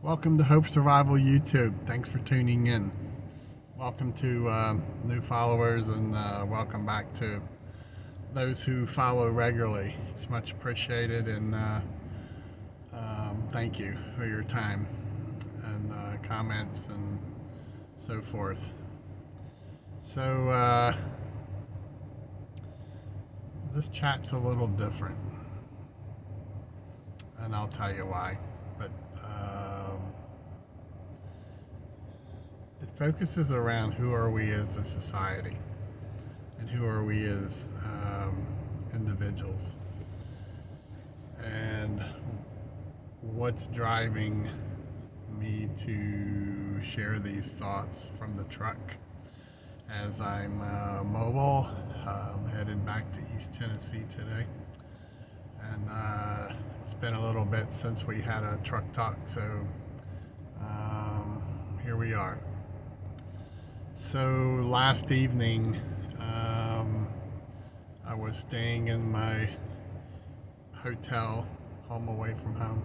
Welcome to Hope Survival YouTube. Thanks for tuning in. Welcome to new followers and welcome back to those who follow regularly. It's much appreciated and thank you for your time and comments and so forth. So this chat's a little different and I'll tell you why. But it focuses around who are we as a society and who are we as individuals and what's driving me to share these thoughts from the truck as I'm mobile. Headed back to East Tennessee today, and it's been a little bit since we had a truck talk, so here we are. So last evening, I was staying in my hotel, home away from home.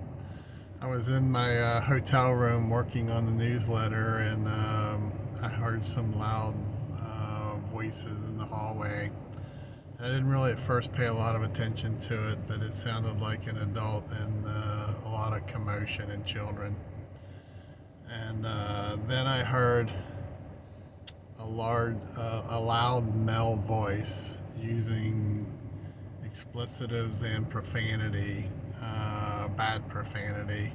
I was in my hotel room working on the newsletter, and I heard some loud voices in the hallway. I didn't really at first pay a lot of attention to it, but it sounded like an adult and a lot of commotion and children. And then I heard a loud male voice using explicitives and profanity, bad profanity,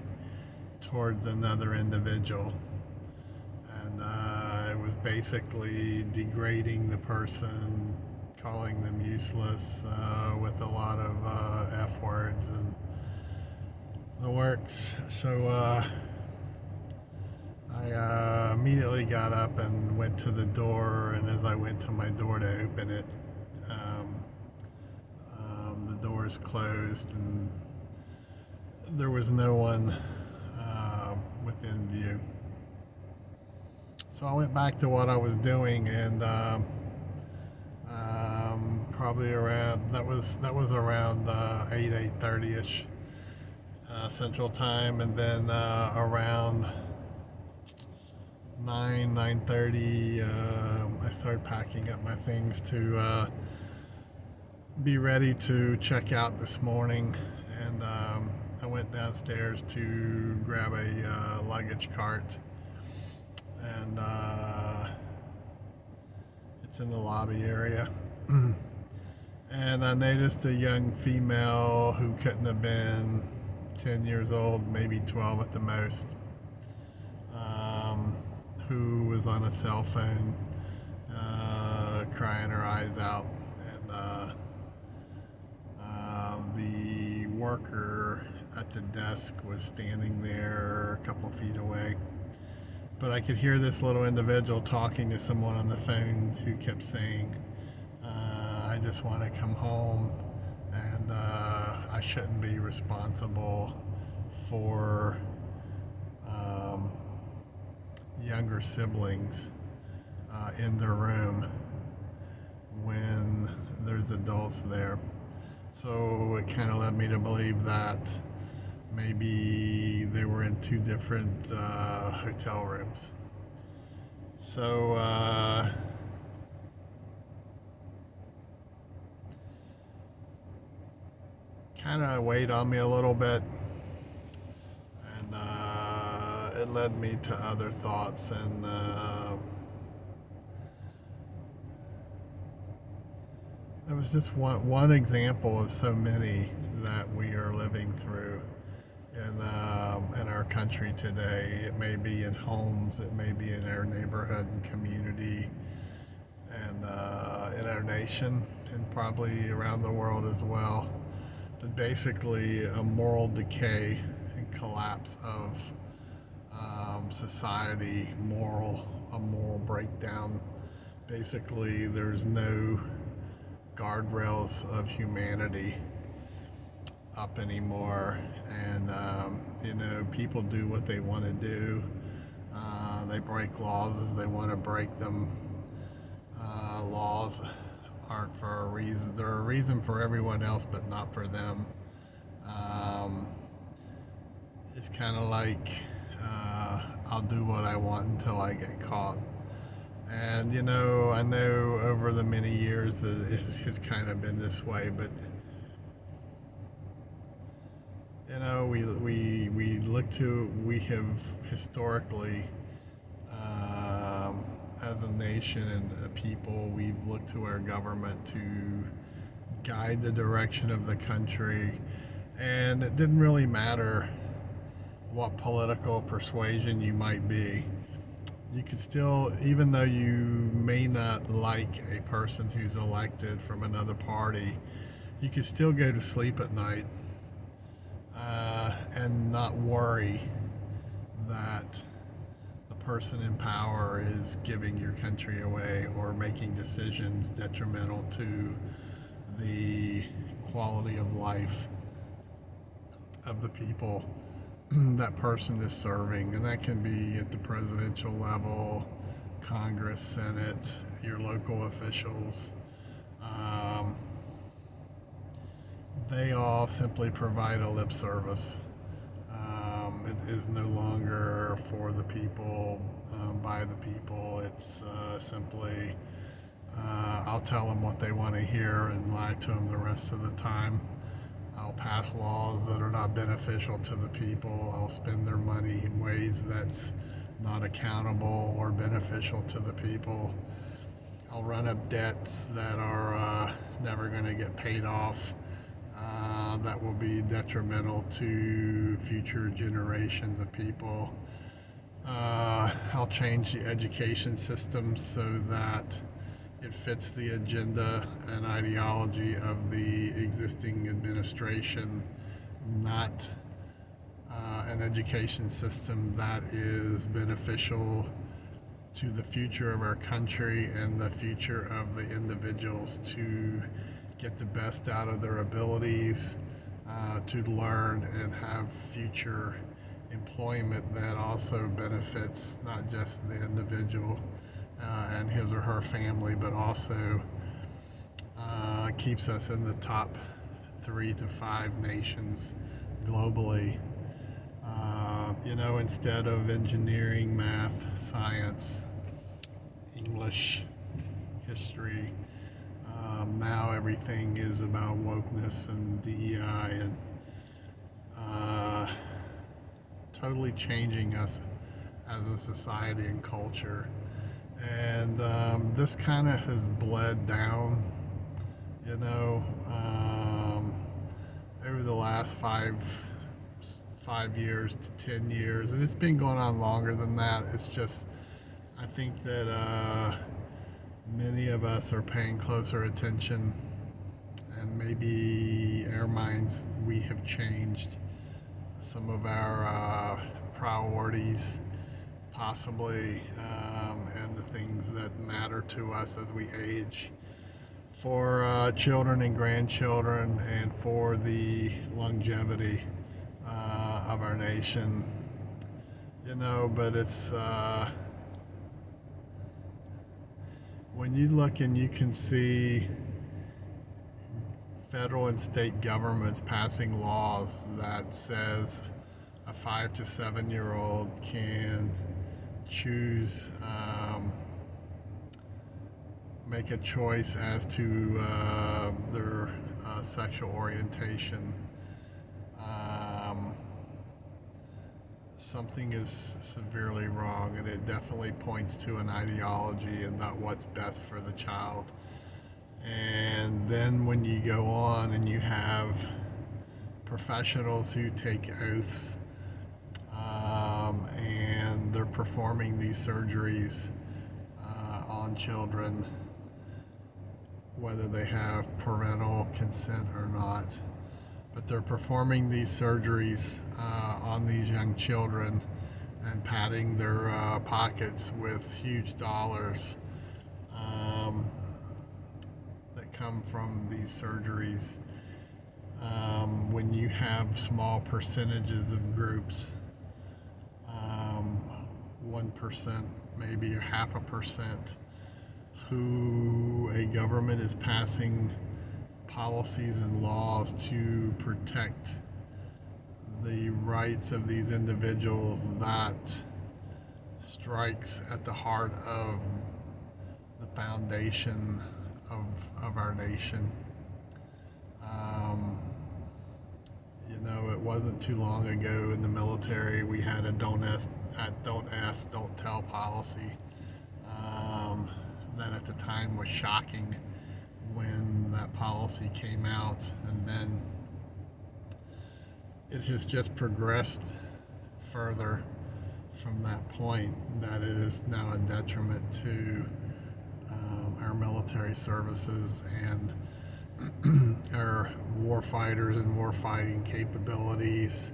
towards another individual. And it was basically degrading the person, calling them useless, with a lot of F words and the works. So I immediately got up and went to the door, and as I went to my door to open it, the doors closed and there was no one within view. So I went back to what I was doing, and probably around that was around 8:30ish Central Time, and then around 9:30 I started packing up my things to be ready to check out this morning, and I went downstairs to grab a luggage cart, and it's in the lobby area. And I noticed a young female who couldn't have been 10 years old, maybe 12 at the most, who was on a cell phone, crying her eyes out. And the worker at the desk was standing there a couple feet away. But I could hear this little individual talking to someone on the phone who kept saying, I just want to come home, and I shouldn't be responsible for younger siblings in their room when there's adults there. So it kind of led me to believe that maybe they were in two different hotel rooms. So kind of weighed on me a little bit, and it led me to other thoughts, and it was just one example of so many that we are living through in our country today. It may be in homes, it may be in our neighborhood and community, and in our nation, and probably around the world as well. But basically, a moral decay and collapse of society, a moral breakdown. Basically, there's no guardrails of humanity up anymore, and people do what they want to do. They break laws as they want to break them. Laws aren't for a reason. They're a reason for everyone else, but not for them. It's kind of like I'll do what I want until I get caught. And I know over the many years that it has kind of been this way, but we have historically, as a nation and a people, we've looked to our government to guide the direction of the country, and it didn't really matter what political persuasion you might be. You could still, even though you may not like a person who's elected from another party, you could still go to sleep at night and not worry that the person in power is giving your country away or making decisions detrimental to the quality of life of the people that person is serving. And that can be at the presidential level, Congress, Senate, your local officials. They all simply provide a lip service. It is no longer for the people, by the people. It's simply, I'll tell them what they want to hear and lie to them the rest of the time. I'll pass laws that are not beneficial to the people. I'll spend their money in ways that's not accountable or beneficial to the people. I'll run up debts that are never going to get paid off. That will be detrimental to future generations of people. I'll change the education system so that it fits the agenda and ideology of the existing administration, not an education system that is beneficial to the future of our country and the future of the individuals to get the best out of their abilities, to learn and have future employment that also benefits not just the individual and his or her family, but also keeps us in the top 3 to 5 nations globally. Instead of engineering, math, science, English, history, now everything is about wokeness and DEI and totally changing us as a society and culture. And this kind of has bled down, over the last 5 years to 10 years, and it's been going on longer than that. It's just, I think that many of us are paying closer attention, and maybe our minds, we have changed some of our priorities, possibly, and the things that matter to us as we age, for children and grandchildren, and for the longevity of our nation. But it's when you look and you can see federal and state governments passing laws that says a 5 to 7 year old can choose, make a choice as to their sexual orientation. Something is severely wrong, and it definitely points to an ideology and not what's best for the child. And then when you go on and you have professionals who take oaths, and they're performing these surgeries on children, whether they have parental consent or not, but they're performing these surgeries on these young children and padding their pockets with huge dollars that come from these surgeries. When you have small percentages of groups, 1%, maybe 0.5%, who a government is passing policies and laws to protect the rights of these individuals that strikes at the heart of the foundation of our nation. Um, it wasn't too long ago in the military we had a don't ask, don't tell policy. That at the time was shocking when that policy came out, and then it has just progressed further from that point, that it is now a detriment to our military services and our war fighters and war fighting capabilities,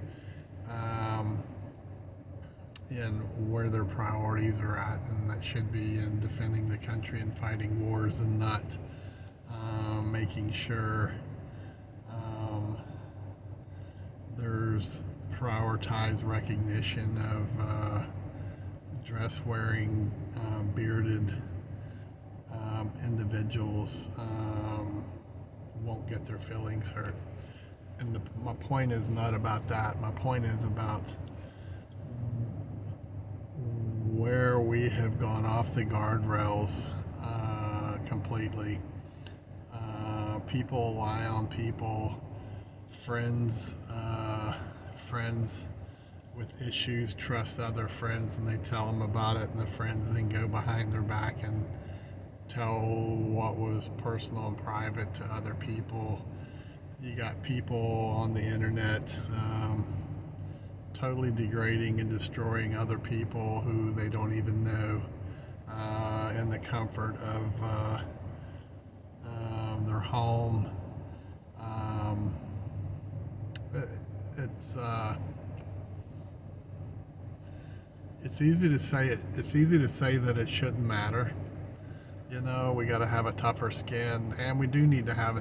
and where their priorities are at, and that should be in defending the country and fighting wars, and not making sure there's prioritized recognition of dress wearing, bearded individuals won't get their feelings hurt. And my point is not about that. My point is about where we have gone off the guardrails completely. People lie on people. Friends with issues trust other friends, and they tell them about it, and the friends then go behind their back and tell what was personal and private to other people. You got people on the internet totally degrading and destroying other people who they don't even know in the comfort of their home. It's easy to say it. It's easy to say that it shouldn't matter. We got to have a tougher skin, and we do need to have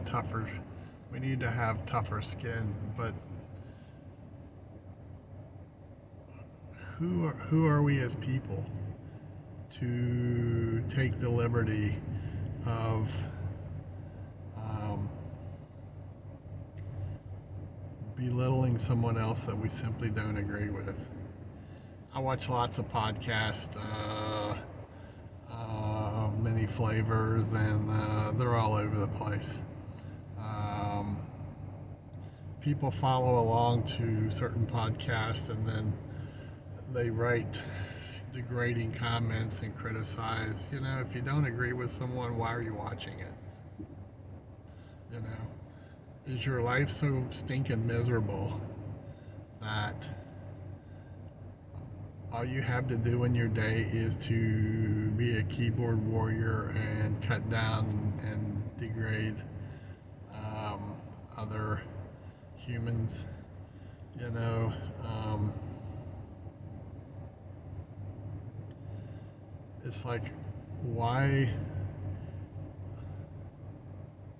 we need to have tougher skin. But who are we as people to take the liberty of belittling someone else that we simply don't agree with? I watch lots of podcasts of many flavors, and they're all over the place. People follow along to certain podcasts, and then they write degrading comments and criticize. If you don't agree with someone, why are you watching it? Is your life so stinking miserable that all you have to do in your day is to be a keyboard warrior and cut down and degrade other humans? It's like, why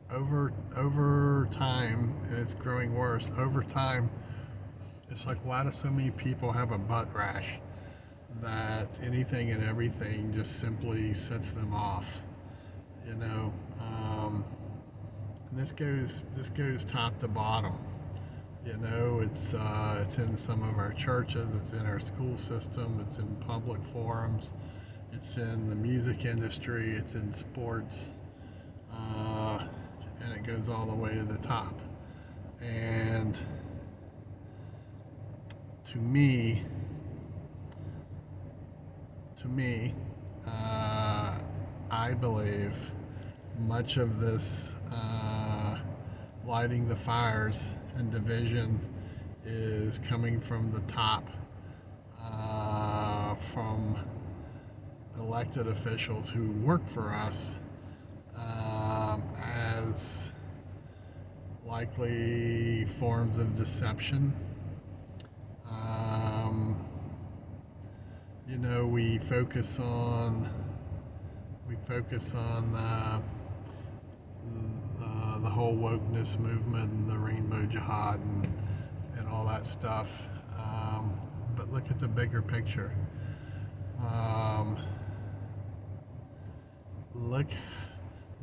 over time, and it's growing worse over time, it's like, why do so many people have a butt rash that anything and everything just simply sets them off? And this goes top to bottom. It's in some of our churches, it's in our school system, it's in public forums, it's in the music industry, it's in sports, and it goes all the way to the top. And to me, I believe much of this lighting the fires and division is coming from the top, from elected officials who work for us, as likely forms of deception. We focus on the whole wokeness movement and the rainbow jihad and all that stuff. But look at the bigger picture.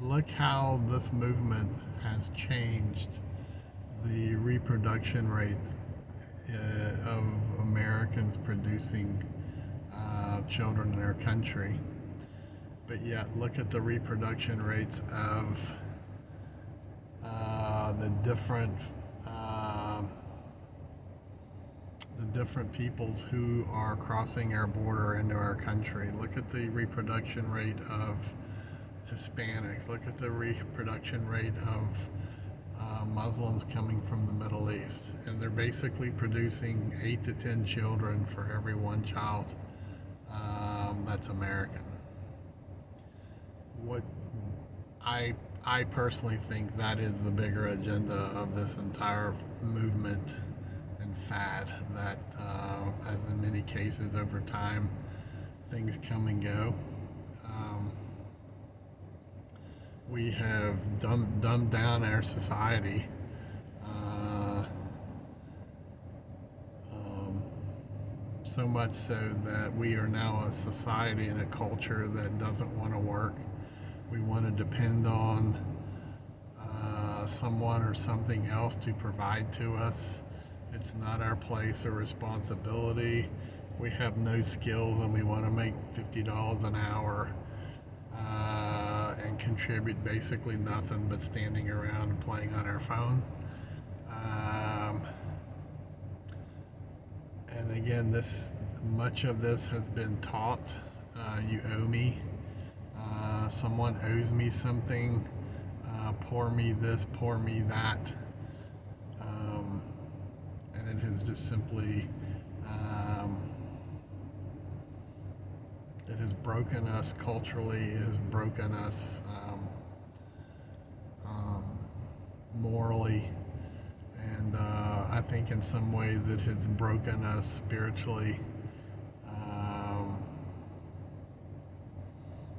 Look how this movement has changed the reproduction rate of Americans producing children in our country. But yet, look at the reproduction rates of the different peoples who are crossing our border into our country. Look at the reproduction rate of Hispanics. Look at the reproduction rate of Muslims coming from the Middle East, and they're basically producing 8 to 10 children for every one child that's American. What I personally think that is the bigger agenda of this entire movement and fad that, as in many cases over time, things come and go. We have dumbed down our society so much so that we are now a society and a culture that doesn't want to work. We want to depend on someone or something else to provide to us. It's not our place or responsibility. We have no skills and we want to make $50 an hour and contribute basically nothing but standing around and playing on our phone. And again, much of this has been taught. You owe me. Someone owes me something. Pour me this, pour me that. And it has just simply it has broken us culturally. It has broken us morally, and I think in some ways it has broken us spiritually.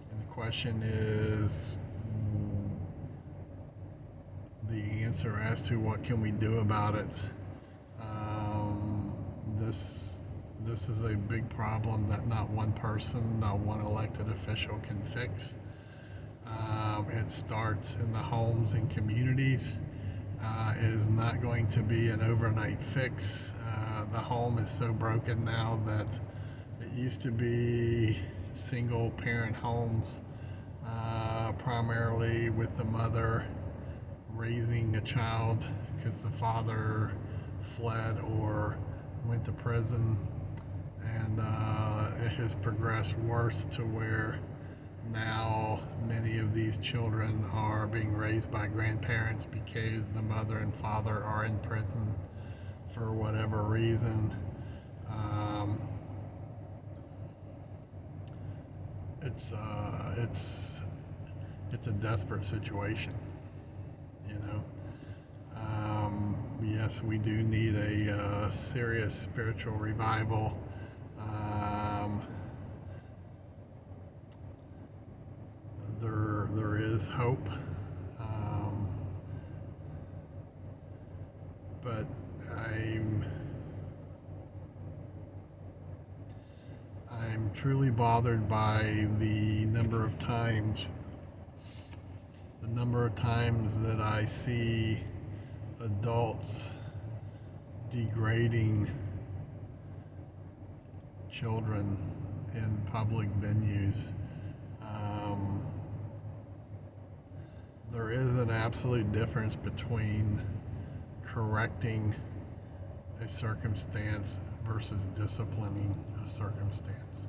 And the question is the answer as to what can we do about it. This is a big problem that not one person, not one elected official can fix. It starts in the homes and communities. It is not going to be an overnight fix. The home is so broken now that it used to be single parent homes, primarily with the mother raising a child because the father fled or went to prison, and it has progressed worse to where now many of these children are being raised by grandparents because the mother and father are in prison for whatever reason. It's a desperate situation, you know. Yes, we do need a serious spiritual revival. There is hope, but I'm truly bothered by the number of times that I see adults degrading children in public venues. There is an absolute difference between correcting a circumstance versus disciplining a circumstance.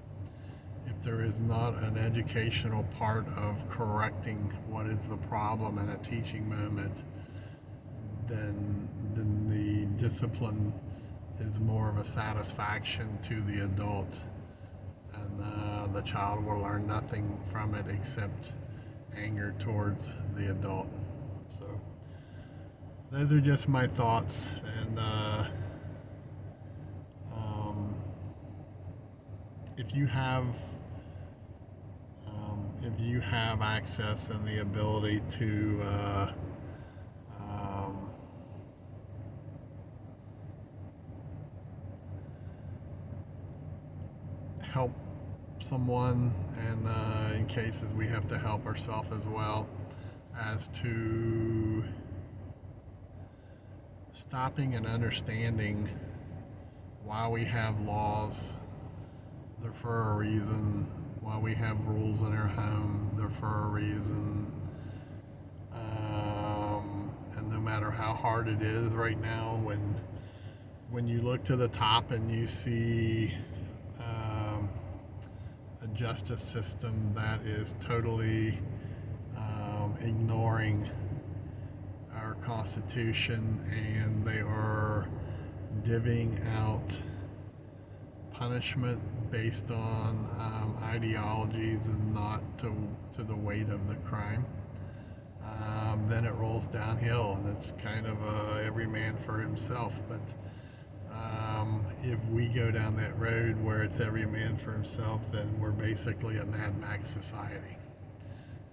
If there is not an educational part of correcting what is the problem in a teaching moment, then the discipline is more of a satisfaction to the adult, and the child will learn nothing from it except anger towards the adult. So those are just my thoughts, and if you have access and the ability to help someone, and in cases we have to help ourselves as well, as to stopping and understanding why we have laws They're for a reason. While we have rules in our home, they're for a reason. And no matter how hard it is right now, when you look to the top and you see a justice system that is totally ignoring our Constitution, and they are divvying out punishment based on ideologies and not to the weight of the crime, then it rolls downhill, and it's kind of every man for himself. But if we go down that road where it's every man for himself, then we're basically a Mad Max society,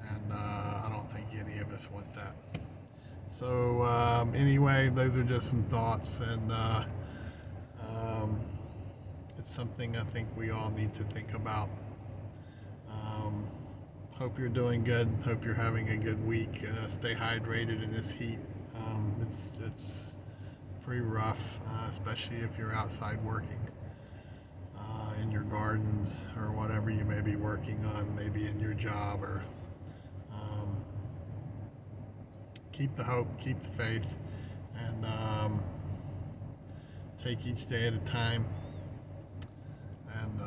and I don't think any of us want that. So anyway, those are just some thoughts, and it's something I think we all need to think about. Hope you're doing good. Hope you're having a good week. Stay hydrated in this heat. It's pretty rough, especially if you're outside working in your gardens or whatever you may be working on, maybe in your job. Or keep the hope, keep the faith, and take each day at a time. And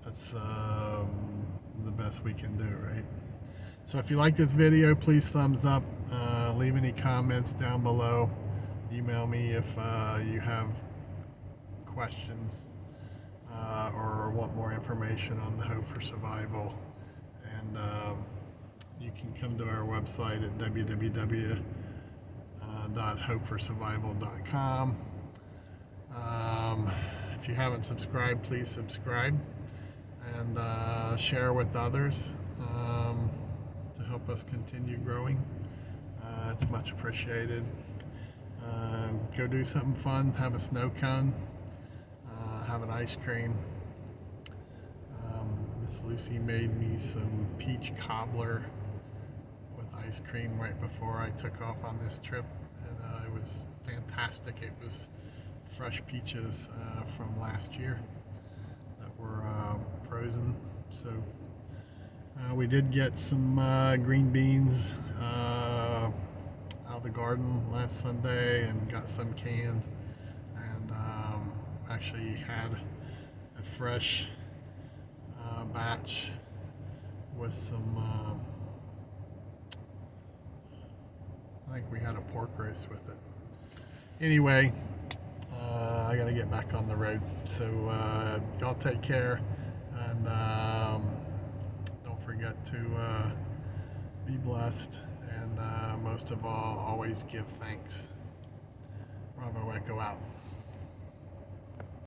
that's the best we can do, right? So if you like this video, please thumbs up. Leave any comments down below. Email me if you have questions or want more information on the Hope for Survival. And you can come to our website at www.hopeforsurvival.com. If you haven't subscribed, please subscribe and share with others to help us continue growing. It's much appreciated. Go do something fun, have a snow cone, have an ice cream. Miss Lucy made me some peach cobbler with ice cream right before I took off on this trip, and it was fantastic. It was fresh peaches from last year that were frozen. So we did get some green beans out of the garden last Sunday and got some canned, and actually had a fresh batch with some I think we had a pork roast with it. Anyway, I gotta get back on the road, so y'all take care, and don't forget to be blessed, and most of all, always give thanks. Bravo Echo out.